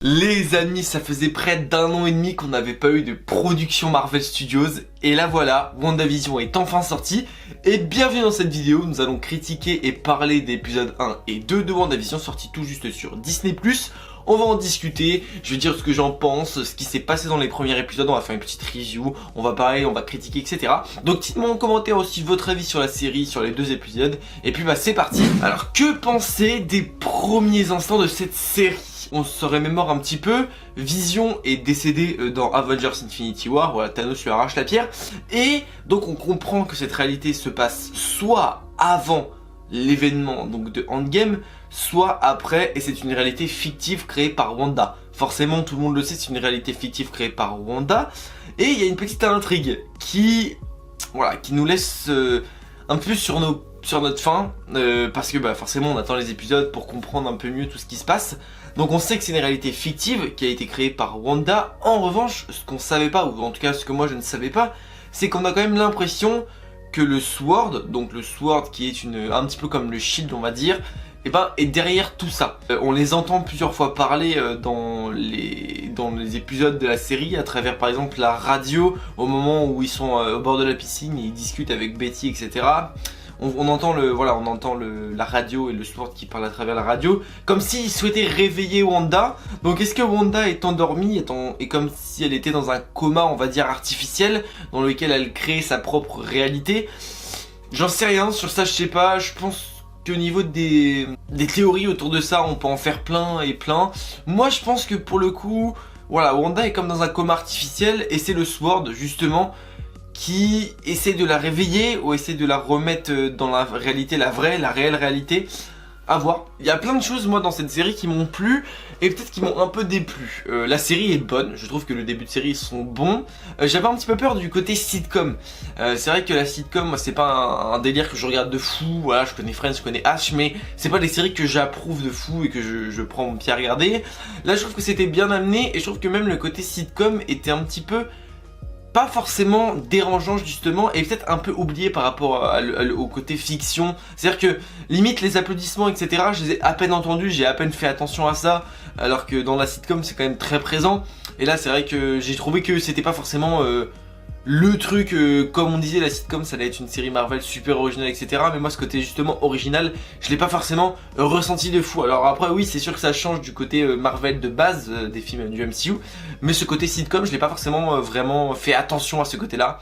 Les amis, ça faisait près d'un an et demi qu'on n'avait pas eu de production Marvel Studios. Et là voilà, WandaVision est enfin sorti. Et bienvenue dans cette vidéo, nous allons critiquer et parler d'épisodes 1 et 2 de WandaVision sortis tout juste sur Disney+. On va en discuter, je vais dire ce que j'en pense, ce qui s'est passé dans les premiers épisodes, on va faire une petite review, on va parler, on va critiquer, etc. Donc dites-moi en commentaire aussi votre avis sur la série, sur les deux épisodes. Et puis bah c'est parti. Alors que penser des premiers instants de cette série ? On se remémore un petit peu, Vision est décédé dans Avengers Infinity War, voilà, Thanos lui arrache la pierre, et donc on comprend que cette réalité se passe soit avant l'événement donc de Endgame, soit après, et c'est une réalité fictive créée par Wanda. Forcément, tout le monde le sait, c'est une réalité fictive créée par Wanda, et il y a une petite intrigue qui nous laisse un peu sur notre faim, parce que bah, forcément on attend les épisodes pour comprendre un peu mieux tout ce qui se passe. Donc on sait que c'est une réalité fictive qui a été créée par Wanda. En revanche, ce qu'on savait pas, ou en tout cas ce que moi je ne savais pas, c'est qu'on a quand même l'impression que le Sword, donc le Sword qui est un petit peu comme le Shield on va dire, et ben est derrière tout ça. On les entend plusieurs fois parler dans les épisodes de la série, à travers par exemple la radio, au moment où ils sont au bord de la piscine et ils discutent avec Betty, etc. On entend la radio et le Sword qui parle à travers la radio, comme s'il souhaitait réveiller Wanda. Donc est-ce que Wanda est endormie et comme si elle était dans un coma, on va dire artificiel, dans lequel elle crée sa propre réalité? J'en sais rien, sur ça je sais pas, je pense qu'au niveau des théories autour de ça, on peut en faire plein et plein. Moi je pense que pour le coup, voilà, Wanda est comme dans un coma artificiel et c'est le Sword justement qui essaie de la réveiller ou essaie de la remettre dans la réalité, la réelle réalité. À voir. Il y a plein de choses moi dans cette série qui m'ont plu et peut-être qui m'ont un peu déplu. La série est bonne, je trouve que le début de série sont bons. J'avais un petit peu peur du côté sitcom. C'est vrai que la sitcom, moi c'est pas un délire que je regarde de fou. Voilà, je connais Friends, je connais H, mais c'est pas des séries que j'approuve de fou et que je prends mon pied à regarder. Là je trouve que c'était bien amené et je trouve que même le côté sitcom était un petit peu pas forcément dérangeant justement et peut-être un peu oublié par rapport au côté fiction. C'est-à-dire que limite les applaudissements etc, je les ai à peine entendus, j'ai à peine fait attention à ça, alors que dans la sitcom c'est quand même très présent. Et là c'est vrai que j'ai trouvé que c'était pas forcément le truc, comme on disait, la sitcom ça allait être une série Marvel super originale etc, mais moi ce côté justement original je l'ai pas forcément ressenti de fou. Alors après oui c'est sûr que ça change du côté Marvel de base des films du MCU, mais ce côté sitcom je l'ai pas forcément vraiment fait attention à ce côté là.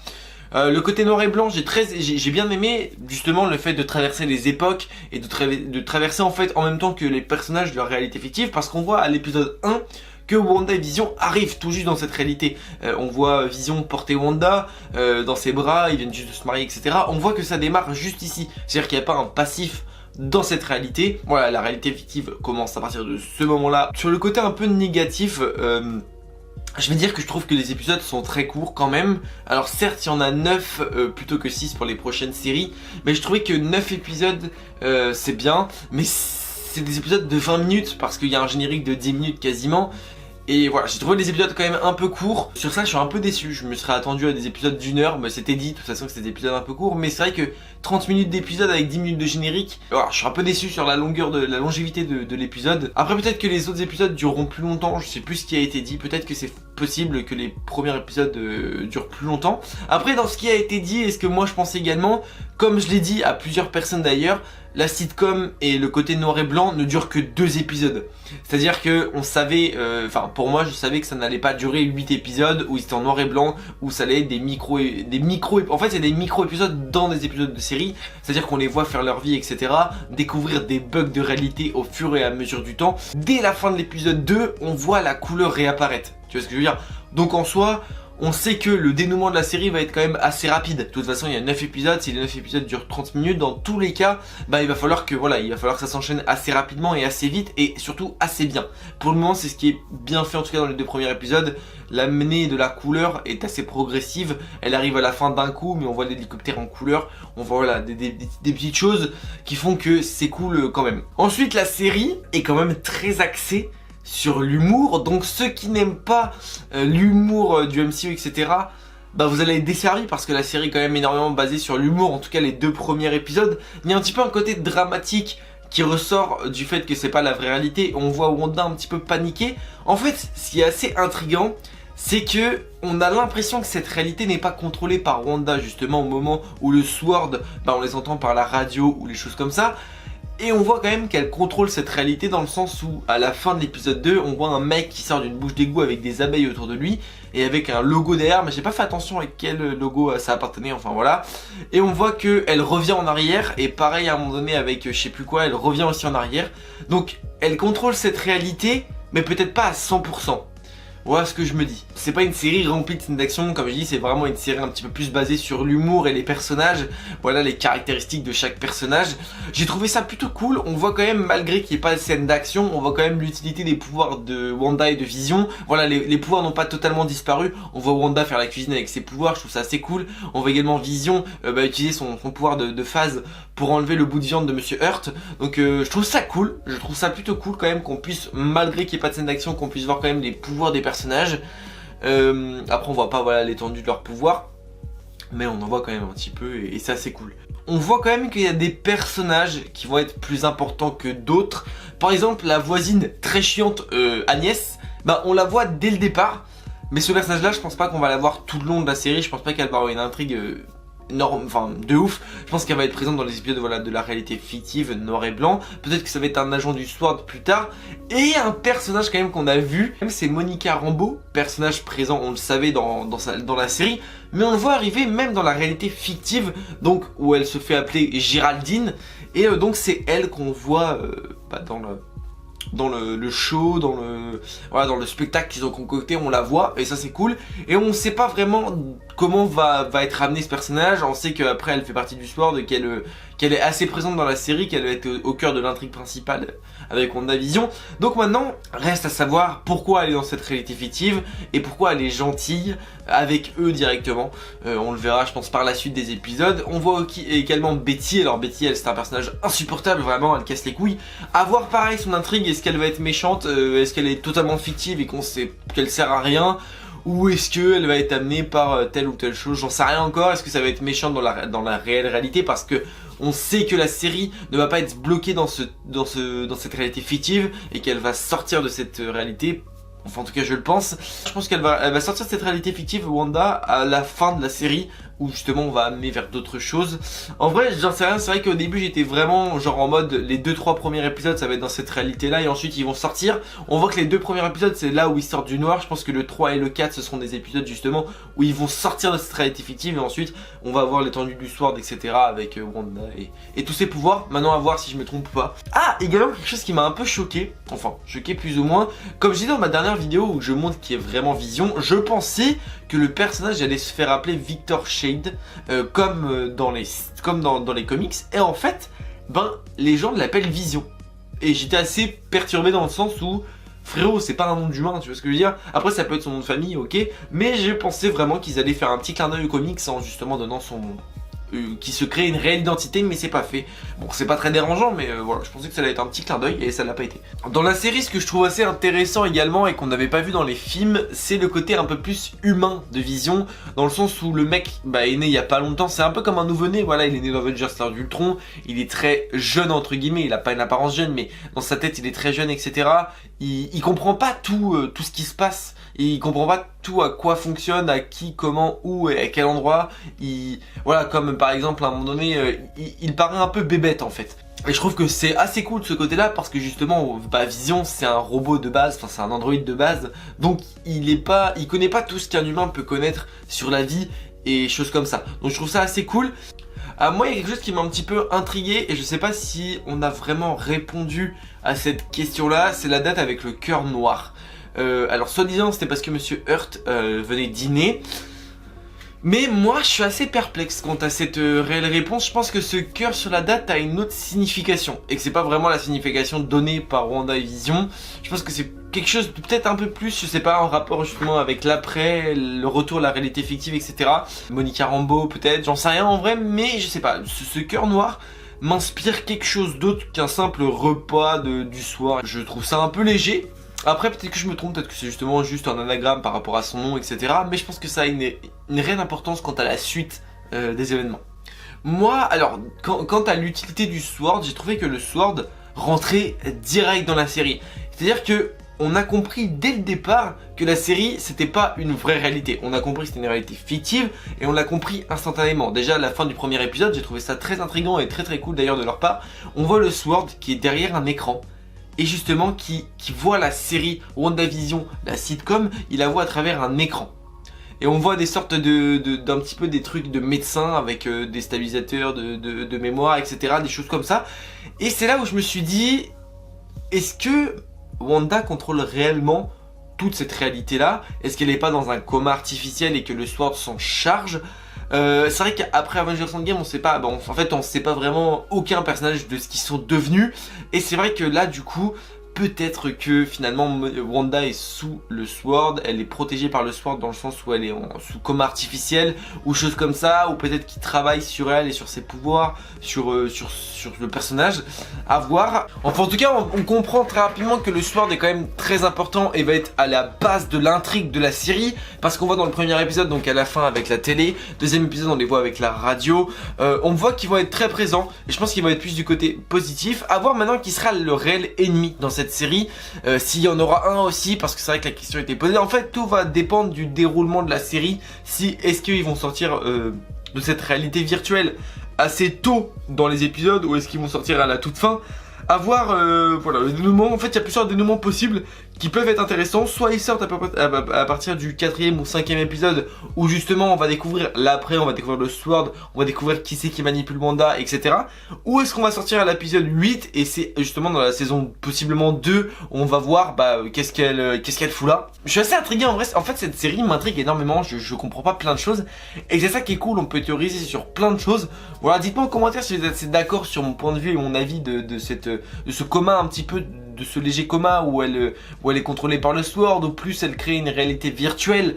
Le côté noir et blanc j'ai bien aimé justement le fait de traverser les époques et de traverser en fait en même temps que les personnages de leur réalité fictive, parce qu'on voit à l'épisode 1 que Wanda et Vision arrivent tout juste dans cette réalité. On voit Vision porter Wanda dans ses bras, ils viennent juste de se marier, etc. On voit que ça démarre juste ici. C'est-à-dire qu'il n'y a pas un passif dans cette réalité. Voilà, la réalité fictive commence à partir de ce moment-là. Sur le côté un peu négatif, je vais dire que je trouve que les épisodes sont très courts quand même. Alors certes il y en a 9 plutôt que 6 pour les prochaines séries, mais je trouvais que 9 épisodes c'est bien, mais c'est des épisodes de 20 minutes parce qu'il y a un générique de 10 minutes quasiment. Et voilà, j'ai trouvé les épisodes quand même un peu courts. Sur ça je suis un peu déçu, je me serais attendu à des épisodes d'1 heure, mais c'était dit de toute façon que c'était des épisodes un peu courts. Mais c'est vrai que 30 minutes d'épisode avec 10 minutes de générique, voilà, je suis un peu déçu sur la longévité de l'épisode. Après peut-être que les autres épisodes dureront plus longtemps, je sais plus ce qui a été dit. Peut-être que c'est possible que les premiers épisodes durent plus longtemps. Après dans ce qui a été dit et ce que moi je pensais également, comme je l'ai dit à plusieurs personnes d'ailleurs, la sitcom et le côté noir et blanc ne durent que 2 épisodes. C'est-à-dire que on savait, enfin pour moi je savais que ça n'allait pas durer 8 épisodes où c'était en noir et blanc, où ça allait être en fait c'est des micro-épisodes dans des épisodes de série. C'est-à-dire qu'on les voit faire leur vie etc, découvrir des bugs de réalité au fur et à mesure du temps. Dès la fin de l'épisode 2, on voit la couleur réapparaître. Tu vois ce que je veux dire? Donc en soi, on sait que le dénouement de la série va être quand même assez rapide. De toute façon il y a 9 épisodes, si les 9 épisodes durent 30 minutes, dans tous les cas, bah il va falloir que ça s'enchaîne assez rapidement et assez vite et surtout assez bien. Pour le moment c'est ce qui est bien fait en tout cas dans les 2 premiers épisodes. L'amenée de la couleur est assez progressive, elle arrive à la fin d'un coup mais on voit l'hélicoptère en couleur, on voit voilà des petites choses qui font que c'est cool quand même. Ensuite la série est quand même très axée sur l'humour, donc ceux qui n'aiment pas l'humour du MCU etc, bah vous allez être desservis parce que la série est quand même énormément basée sur l'humour, en tout cas les 2 premiers épisodes. Il y a un petit peu un côté dramatique qui ressort du fait que c'est pas la vraie réalité. On voit Wanda un petit peu paniquer. En fait, ce qui est assez intriguant, c'est que on a l'impression que cette réalité n'est pas contrôlée par Wanda, justement au moment où le Sword, on les entend par la radio ou les choses comme ça. Et on voit quand même qu'elle contrôle cette réalité dans le sens où à la fin de l'épisode 2, on voit un mec qui sort d'une bouche d'égout avec des abeilles autour de lui et avec un logo derrière, mais j'ai pas fait attention à quel logo ça appartenait, enfin voilà. Et on voit qu'elle revient en arrière et pareil à un moment donné avec je sais plus quoi, elle revient aussi en arrière. Donc elle contrôle cette réalité, mais peut-être pas à 100%. Voilà ce que je me dis. C'est pas une série remplie de scènes d'action, comme je dis, c'est vraiment une série un petit peu plus basée sur l'humour et les personnages. Voilà les caractéristiques de chaque personnage. J'ai trouvé ça plutôt cool. On voit quand même, malgré qu'il n'y ait pas de scène d'action, on voit quand même l'utilité des pouvoirs de Wanda et de Vision. Voilà, les pouvoirs n'ont pas totalement disparu. On voit Wanda faire la cuisine avec ses pouvoirs, je trouve ça assez cool. On voit également Vision utiliser son pouvoir de phase pour enlever le bout de viande de Monsieur Hurt. Donc je trouve ça cool. Je trouve ça plutôt cool quand même qu'on puisse, malgré qu'il n'y ait pas de scène d'action, qu'on puisse voir quand même les pouvoirs des personnages. Après on voit pas voilà l'étendue de leur pouvoir, mais on en voit quand même un petit peu et c'est assez cool. On voit quand même qu'il y a des personnages qui vont être plus importants que d'autres. Par exemple la voisine très chiante Agnès, on la voit dès le départ, mais ce personnage là je pense pas qu'on va la voir tout le long de la série. Je pense pas qu'elle va avoir une intrigue de ouf. Je pense qu'elle va être présente dans les épisodes de la réalité fictive noir et blanc. Peut-être que ça va être un agent du Sword plus tard. Et un personnage quand même qu'on a vu, c'est Monica Rambeau, personnage présent, on le savait dans la série, mais on le voit arriver même dans la réalité fictive, donc où elle se fait appeler Géraldine. Et donc c'est elle qu'on voit dans le show, dans le spectacle qu'ils ont concocté, on la voit et ça c'est cool. Et on sait pas vraiment comment va être amené ce personnage. On sait qu'après elle fait partie du Sword, qu'elle est assez présente dans la série, qu'elle va être au cœur de l'intrigue principale avec WandaVision. Donc maintenant, reste à savoir pourquoi elle est dans cette réalité fictive et pourquoi elle est gentille avec eux directement. On le verra je pense par la suite des épisodes. On voit également Betty. Alors Betty elle c'est un personnage insupportable, vraiment elle casse les couilles. À voir pareil son intrigue, est-ce qu'elle va être méchante, est-ce qu'elle est totalement fictive et qu'on sait qu'elle sert à rien, ou est-ce qu'elle va être amenée par telle ou telle chose, j'en sais rien encore. Est-ce que ça va être méchant dans la réelle réalité, parce que on sait que la série ne va pas être bloquée dans cette réalité fictive et qu'elle va sortir de cette réalité. Enfin en tout cas je le pense. Je pense qu'elle va sortir de cette réalité fictive, Wanda, à la fin de la série, où justement on va amener vers d'autres choses. En vrai j'en sais rien, c'est vrai qu'au début j'étais vraiment genre en mode les 2-3 premiers épisodes ça va être dans cette réalité là et ensuite ils vont sortir. On voit que les 2 premiers épisodes c'est là où ils sortent du noir. Je pense que le 3 et le 4 ce seront des épisodes justement où ils vont sortir de cette réalité fictive et ensuite on va voir l'étendue du Sword etc avec Wanda et tous ses pouvoirs. Maintenant à voir si je me trompe ou pas. Ah également quelque chose qui m'a un peu choqué, enfin choqué plus ou moins. Comme je disais dans ma dernière vidéo où je montre qui est vraiment Vision, je pensais que le personnage allait se faire appeler Victor Shade comme dans les comics, et en fait les gens l'appellent Vision et j'étais assez perturbé dans le sens où frérot c'est pas un nom d'humain, tu vois ce que je veux dire. Après ça peut être son nom de famille ok, mais je pensais vraiment qu'ils allaient faire un petit clin d'œil aux comics en justement donnant son nom. Qui se crée une réelle identité, mais c'est pas fait. Bon c'est pas très dérangeant mais voilà, je pensais que ça allait être un petit clin d'œil et ça l'a pas été. Dans la série ce que je trouve assez intéressant également et qu'on n'avait pas vu dans les films, c'est le côté un peu plus humain de Vision, dans le sens où le mec est né il y a pas longtemps, c'est un peu comme un nouveau-né, voilà il est né dans Avengers l'ère d'Ultron, il est très jeune entre guillemets, il a pas une apparence jeune mais dans sa tête il est très jeune etc. Il comprend pas tout ce qui se passe, il comprend pas tout à quoi fonctionne, à qui, comment, où et à quel endroit. Voilà, comme par exemple à un moment donné, il paraît un peu bébête en fait. Et je trouve que c'est assez cool de ce côté là parce que justement Vision c'est un robot de base, enfin c'est un androïde de base, donc il connaît pas tout ce qu'un humain peut connaître sur la vie et choses comme ça. Donc je trouve ça assez cool. Moi il y a quelque chose qui m'a un petit peu intrigué et je sais pas si on a vraiment répondu à cette question là, c'est la date avec le cœur noir. Alors soi-disant c'était parce que Monsieur Hurt venait dîner. Mais moi je suis assez perplexe quant à cette réelle réponse. Je pense que ce cœur sur la date a une autre signification et que c'est pas vraiment la signification donnée par Wanda et Vision. Je pense que c'est quelque chose de peut-être un peu plus, je sais pas, en rapport justement avec l'après, le retour à la réalité fictive etc. Monica Rambeau peut-être, j'en sais rien en vrai, mais je sais pas, ce cœur noir m'inspire quelque chose d'autre qu'un simple repas du soir. Je trouve ça un peu léger. Après peut-être que je me trompe, peut-être que c'est justement juste un anagramme par rapport à son nom etc. Mais je pense que ça a une réelle importance quant à la suite des événements. Moi alors quant à l'utilité du Sword, j'ai trouvé que le Sword rentrer direct dans la série. C'est-à-dire que on a compris dès le départ que la série c'était pas une vraie réalité. On a compris que c'était une réalité fictive et on l'a compris instantanément. Déjà à la fin du premier épisode, j'ai trouvé ça très intriguant et très cool d'ailleurs de leur part. On voit le Sword qui est derrière un écran et justement qui voit la série WandaVision, la sitcom, il la voit à travers un écran. Et on voit des sortes d'un petit peu des trucs de médecins avec des stabilisateurs de mémoire, etc. Des choses comme ça. Et c'est là où je me suis dit, est-ce que Wanda contrôle réellement toute cette réalité-là? Est-ce qu'elle n'est pas dans un coma artificiel et que le Sword s'en charge? C'est vrai qu'après Avengers Endgame, on sait pas, en fait on sait pas vraiment aucun personnage de ce qu'ils sont devenus. Et c'est vrai que là du coup, peut-être que finalement Wanda est sous le Sword, elle est protégée par le Sword dans le sens où elle est sous coma artificiel ou choses comme ça, ou peut-être qu'il travaille sur elle et sur ses pouvoirs, sur le personnage, à voir. Enfin en tout cas on comprend très rapidement que le Sword est quand même très important et va être à la base de l'intrigue de la série, parce qu'on voit dans le premier épisode, donc à la fin avec la télé, deuxième épisode on les voit avec la radio, on voit qu'ils vont être très présents et je pense qu'ils vont être plus du côté positif. À voir maintenant qui sera le réel ennemi dans cette série, s'il y en aura un aussi, parce que c'est vrai que la question était posée. En fait tout va dépendre du déroulement de la série, si est-ce qu'ils vont sortir de cette réalité virtuelle assez tôt dans les épisodes ou est-ce qu'ils vont sortir à la toute fin. À voir, voilà, le dénouement. En fait il y a plusieurs dénouements possibles qui peuvent être intéressants. Soit ils sortent à partir du 4e ou 5e épisode où justement on va découvrir l'après, on va découvrir le Sword, on va découvrir qui c'est qui manipule Wanda, etc. Ou est-ce qu'on va sortir à l'épisode 8 et c'est justement dans la saison possiblement 2 où on va voir qu'est-ce qu'elle fout là. Je suis assez intrigué en vrai. En fait cette série m'intrigue énormément, je comprends pas plein de choses et c'est ça qui est cool, on peut théoriser sur plein de choses. Voilà, dites-moi en commentaire si vous êtes assez d'accord sur mon point de vue et mon avis de ce coma, un petit peu de ce léger coma où elle est contrôlée par le Sword, ou plus elle crée une réalité virtuelle.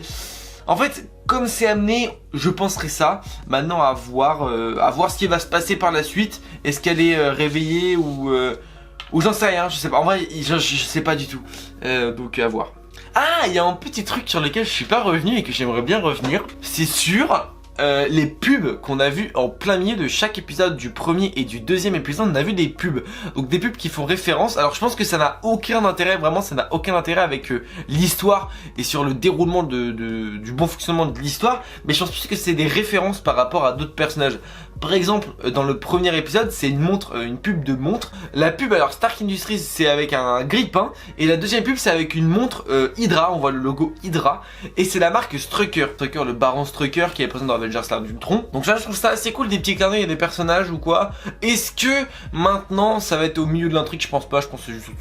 En fait, comme c'est amené, je penserais ça. Maintenant à voir ce qui va se passer par la suite. Est-ce qu'elle est réveillée ou j'en sais rien, je sais pas. En vrai, je sais pas du tout. Donc à voir. Ah, il y a un petit truc sur lequel je suis pas revenu et que j'aimerais bien revenir. C'est sûr. Les pubs qu'on a vu en plein milieu de chaque épisode du premier et du deuxième épisode, on a vu des pubs. Donc des pubs qui font référence. Alors je pense que ça n'a aucun intérêt, vraiment ça n'a aucun intérêt avec l'histoire et sur le déroulement du bon fonctionnement de l'histoire. Mais je pense plus que c'est des références par rapport à d'autres personnages. Par exemple, dans le premier épisode, c'est une montre, une pub de montre. La pub, alors Stark Industries, c'est avec un grille-pain. Et la deuxième pub, c'est avec une montre Hydra. On voit le logo Hydra. Et c'est la marque Strucker. Strucker, le baron Strucker qui est présent dans Avengers L'Arme d'Ultron. Donc là, je trouve ça assez cool, des petits clins d'œil à des personnages ou quoi. Est-ce que maintenant, ça va être au milieu de l'intrigue? Je pense pas. Je pense que c'est juste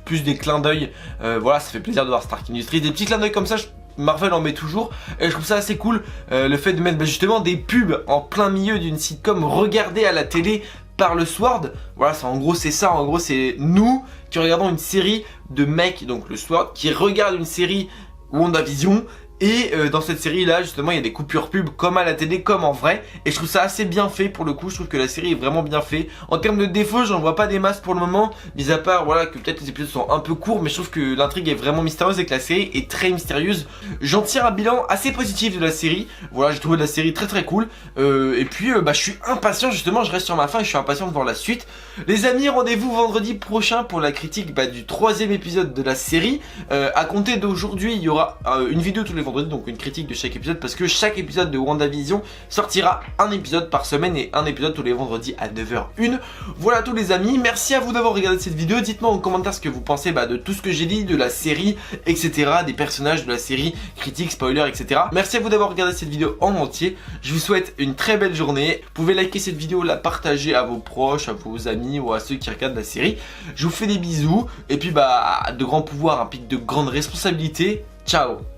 plus des clins d'œil. Voilà, ça fait plaisir de voir Stark Industries. Des petits clins d'œil comme ça, Marvel en met toujours et je trouve ça assez cool, le fait de mettre justement des pubs en plein milieu d'une sitcom regardée à la télé par le Sword. Voilà, en gros c'est ça, en gros c'est nous qui regardons une série de mecs, donc le Sword, qui regarde une série WandaVision. Et dans cette série là justement il y a des coupures pub comme à la télé, comme en vrai. Et je trouve ça assez bien fait pour le coup, je trouve que la série est vraiment bien fait. En termes de défauts j'en vois pas des masses pour le moment, mis à part voilà que peut-être les épisodes sont un peu courts. Mais je trouve que l'intrigue est vraiment mystérieuse et que la série est très mystérieuse. J'en tire un bilan assez positif de la série. Voilà, j'ai trouvé la série très cool. Et puis je suis impatient justement, je reste sur ma faim et je suis impatient de voir la suite. Les amis, rendez-vous vendredi prochain pour la critique du 3e épisode de la série. À compter d'aujourd'hui il y aura une vidéo tous les vendredis, donc une critique de chaque épisode, parce que chaque épisode de WandaVision sortira un épisode par semaine et un épisode tous les vendredis à 9h01. Voilà tous les amis, merci à vous d'avoir regardé cette vidéo. Dites-moi en commentaire ce que vous pensez de tout ce que j'ai dit, de la série, etc., des personnages de la série, critiques, spoilers, etc. Merci à vous d'avoir regardé cette vidéo en entier. Je vous souhaite une très belle journée. Vous pouvez liker cette vidéo, la partager à vos proches, à vos amis ou à ceux qui regardent la série. Je vous fais des bisous et puis de grands pouvoirs impliquent de grandes responsabilités. Ciao.